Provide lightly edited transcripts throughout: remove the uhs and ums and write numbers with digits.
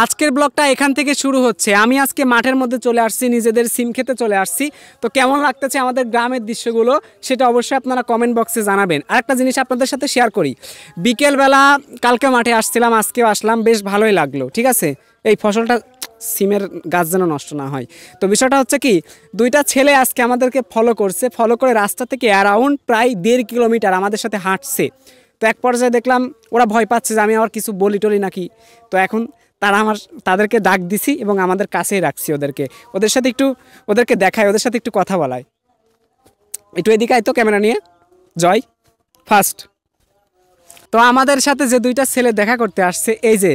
আজকের ব্লগটা এখান থেকে শুরু হচ্ছে। আমি আজকে মাঠের মধ্যে চলে আসছি, নিজেদের সিম খেতে চলে আসছি। তো কেমন লাগতেছে আমাদের গ্রামের দৃশ্যগুলো সেটা অবশ্যই আপনারা কমেন্ট বক্সে জানাবেন। আরেকটা জিনিস আপনাদের সাথে শেয়ার করি, বিকেলবেলা কালকে মাঠে আসছিলাম, আজকেও আসলাম, বেশ ভালোই লাগলো। ঠিক আছে, এই ফসলটা সিমের গাছ যেন নষ্ট না হয়। তো বিষয়টা হচ্ছে কি, দুইটা ছেলে আজকে আমাদেরকে ফলো করছে, ফলো করে রাস্তা থেকে অ্যারাউন্ড প্রায় 1.5 কিলোমিটার আমাদের সাথে হাঁটছে। তো এক পর্যায়ে দেখলাম ওরা ভয় পাচ্ছে যে আমি আবার কিছু বলি টলি নাকি। তো এখন তাদেরকে ডাক দিছি এবং আমাদের কাছেই রাখছি ওদেরকে, ওদের সাথে একটু ওদেরকে দেখাই, ওদের সাথে একটু কথা বলাই। একটু এদিকে আয় তো ক্যামেরা নিয়ে, জয় ফার্স্ট। তো আমাদের সাথে যে দুইটা ছেলে দেখা করতে আসছে, এই যে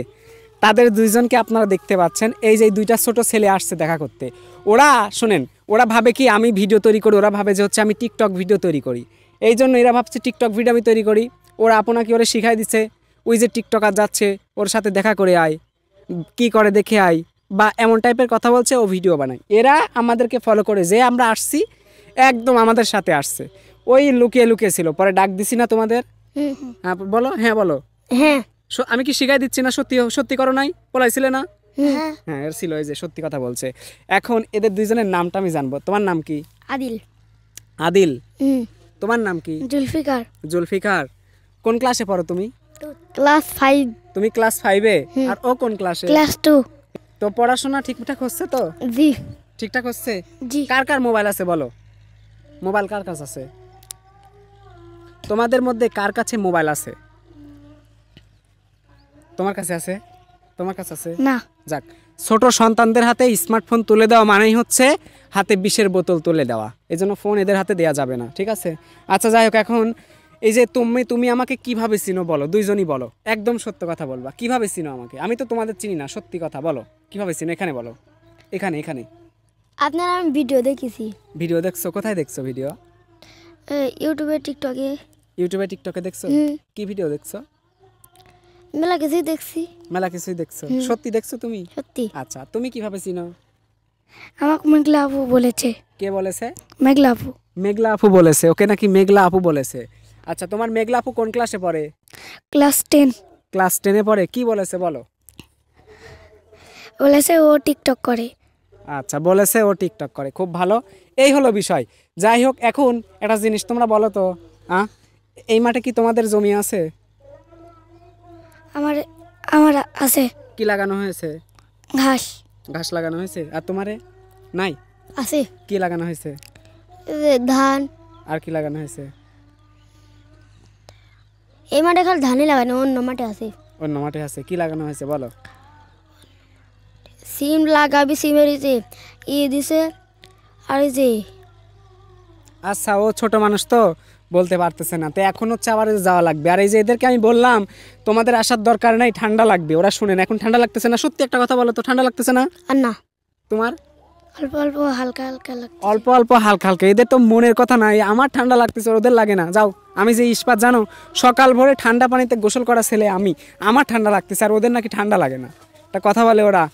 তাদের দুইজনকে আপনারা দেখতে পাচ্ছেন, এই যে দুইটা ছোট ছেলে আসছে দেখা করতে। ওরা শোনেন, ওরা ভাবে কি আমি ভিডিও তৈরি করি, ওরা ভাবে যে হচ্ছে আমি টিকটক ভিডিও তৈরি করি, এই জন্য এরা ভাবছে টিকটক ভিডিও আমি তৈরি করি। ওরা আপনাকে ওরা শিখাই দিচ্ছে, ওই যে টিকটকার যাচ্ছে ওর সাথে দেখা করে আয়, কি করে দেখে আয়, বা এমন টাইপের কথা বলছে, ও ভিডিও বানায়। এরা আমাদেরকে ফলো করে, যে আমরা আসছি একদম আমাদের সাথে আসছে, ওই লুকিয়ে লুকিয়ে ছিল, পরে ডাক দিছি না তোমাদের। হ্যাঁ বলো, হ্যাঁ বলো। হ্যাঁ, আমি কি শিখাই দিচ্ছি না? সত্যি সত্যি করো নাই, বলাইছিলে না? হ্যাঁ এর ছিল, এই যে সত্যি কথা বলছে। এখন এদের দুইজনের নামটা আমি জানবো। তোমার নাম কি? আদিল। আদিল। তোমার নাম কি? জুলফিকার। জুলফিকার। কোন ক্লাসে পড়ো তুমি? ক্লাস 5। তুমি ক্লাস 5-এ, আর ও কোন ক্লাসে? ক্লাস 2। তো পড়াশোনা ঠিকঠাক হচ্ছে তো? জি। ঠিকঠাক হচ্ছে? জি। কার কার মোবাইল আছে বলো? মোবাইল কার কাছে আছে? তোমাদের মধ্যে কার কাছে মোবাইল আছে? তোমার কাছে আছে? তোমার কাছে আছে না। যাক, ছোট সন্তানদের হাতে স্মার্টফোন তুলে দেওয়া মানেই হচ্ছে হাতে বিষের বোতল তুলে দেওয়া। এই জন্য ফোন এদের হাতে দেওয়া যাবে না, ঠিক আছে? আচ্ছা যাই হোক, এখন এই যে তুমি আমাকে কিভাবে চিনো বলো, দুইজনই বলো, একদম সত্য কথা বলবা। কিভাবে চিনো আমাকে? আমি তো তোমাদের চিনি না, সত্যি কথা বলো, কিভাবে চিনো? এখানে বলো, এখানে এখানে। আপনার আমি ভিডিও দেখেছি। ভিডিও দেখছো? কোথায় দেখছো ভিডিও? ইউটিউবে, টিকটকে। ইউটিউবে টিকটকে দেখছো? কি ভিডিও দেখছো? মেলা কিছুই দেখছি। মেলা কিছুই দেখছো? সত্যি দেখছো তুমি? সত্যি। আচ্ছা, তুমি কিভাবে চিনো? আমাকে মেঘলা আপু বলেছে। কে বলেছে? মেঘলা আপু। মেঘলা আপু বলেছে? ওকে নাকি মেঘলা আপু বলেছে? আচ্ছা, তোমার মেঘলা আপু কোন ক্লাসে পড়ে? ক্লাস 10। ক্লাস 10-এ পড়ে। কি বলেছে বলো? বলেছে ও টিকটক করে। আচ্ছা, বলেছে ও টিকটক করে, খুব ভালো। এই হলো বিষয়। যাই হোক, এখন একটা জিনিস তোমরা বলো তো, এই মাঠে কি তোমাদের জমি আছে? আমার আমার আছে। কি লাগানো হয়েছে? ঘাস। ঘাস লাগানো হয়েছে। আর তোমারে নাই? আছে। কি লাগানো হয়েছে? ধান। আর কি লাগানো হয়েছে? এই মাঠে খালি ধানই লাগানো, অন্য মাঠে আছে। অন্য মাঠে আছে। কি লাগানো হয়েছে বলো? সিম লাগাবি, সিমের দিছে আর এই যে। আচ্ছা, ও ছোট মানুষ তো বলতে পারতেছে না, তো এখন হচ্ছে আবার যাওয়া লাগবে। আর এই যে এদেরকে আমি বললাম তোমাদের আসার দরকার নাই, ঠান্ডা লাগবে, ওরা শুনেন। এখন ঠান্ডা লাগতেছে না? সত্যি একটা কথা বলো তো, ঠান্ডা লাগতেছে না? আর না। তোমার? অল্প অল্প হালকা হালকা লাগছে। অল্প অল্প হালকা হালকা। এদের তো মনের কথা নাই, আমার ঠান্ডা লাগতেছে, ওদের লাগে না। যাও, আমি যে ইস্পাত জানো, সকাল ভোরে ঠান্ডা পানিতে গোসল করা ছেলে আমি, আমার ঠান্ডা লাগতেছে, আর ওদের নাকি ঠান্ডা লাগে না। একটা কথা বলে ওরা।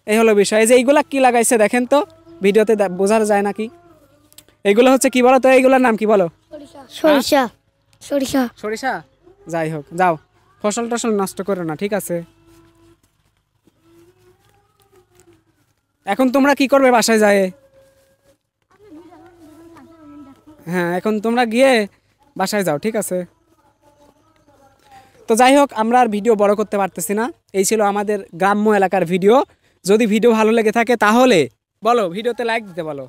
এই হলো বিষয়। এই যে এইগুলা কি লাগাইছে দেখেন তো, ভিডিওতে বোঝা যায় নাকি? এইগুলো হচ্ছে কি বলো তো? এইগুলোর নাম কি বলো? সরিষা। সরিষা। সরিষা। যাই হোক, যাও, ফসল টসল নষ্ট করো না, ঠিক আছে? এখন তোমরা কি করবে বাসায় যায়? হ্যাঁ, এখন তোমরা গিয়ে বাসায় যাও, ঠিক আছে? তো যাই হোক, আমরা আর ভিডিও বড় করতে পারতেছি না। এই ছিল আমাদের গ্রাম্য এলাকার ভিডিও। যদি ভিডিও ভালো লেগে থাকে তাহলে বলো, ভিডিওতে লাইক দিতে বলো।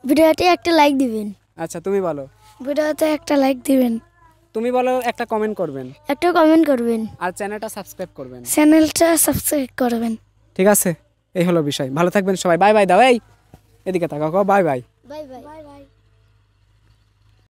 ভিডিওতে একটা লাইক দিবেন। আচ্ছা, তুমি বলো। ভিডিওতে একটা লাইক দিবেন। তুমি বলো, একটা কমেন্ট করবেন। একটা কমেন্ট করবেন। আর চ্যানেলটা সাবস্ক্রাইব করবেন। চ্যানেলটা সাবস্ক্রাইব করবেন। ঠিক আছে, এই হলো বিষয়। ভালো থাকবেন সবাই। বাই বাই দাও। এই এদিকে তাকাও, বাই বাই। Bye bye.